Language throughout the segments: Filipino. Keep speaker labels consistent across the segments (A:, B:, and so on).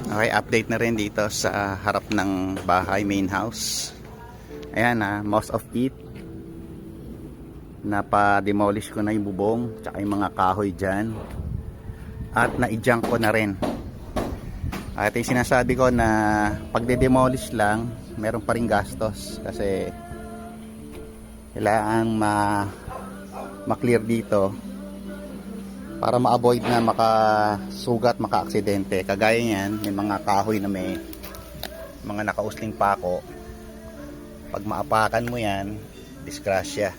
A: Okay, update na rin dito sa harap ng bahay, main house. Ayan most of it napa-demolish ko na yung bubong tsaka yung mga kahoy dyan at na-junk ko na rin. At yung sinasabi ko na pagde-demolish lang meron pa rin gastos kasi kailangan ma-clear dito para ma-avoid na makasugat, maka-aksidente. Kagaya niyan, may mga kahoy na may mga nakausling pako. Pag maapakan mo yan, disgrasya.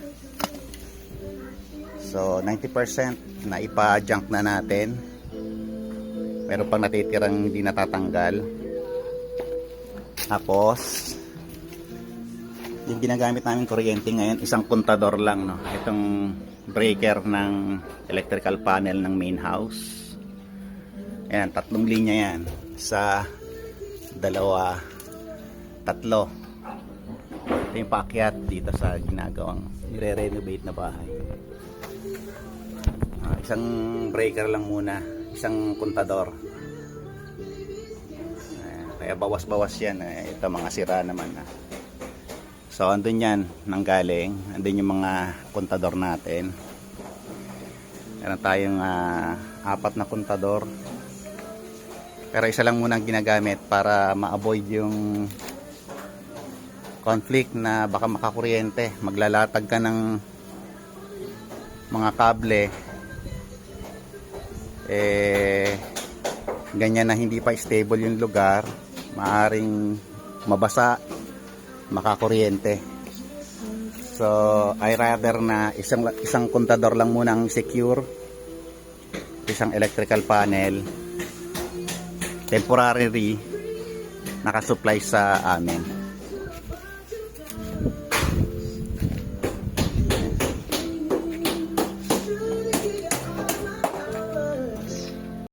A: So 90% na ipa-junk na natin. Meron pang natitirang hindi natatanggal. Tapos yung ginagamit namin kuryente ngayon, isang kontador lang, no? Itong breaker ng electrical panel ng main house. Ayan, 3 linya yan. Sa 2, 3. Ito yung paakyat dito sa ginagawang nire-renovate na bahay. Isang breaker lang muna, isang kontador. Kaya bawas-bawas yan. Ito mga sira naman. So andun yan nanggaling, andun yung mga kontador natin. Meron tayong 4 na kontador, pero isa lang muna ang ginagamit para ma-avoid yung conflict na baka makakuryente. Maglalatag ka ng mga kable ganyan na hindi pa stable yung lugar, maaring mabasa, makakuryente. So I rather na isang kontador lang muna ang secure, isang electrical panel temporary nakasupply sa amin.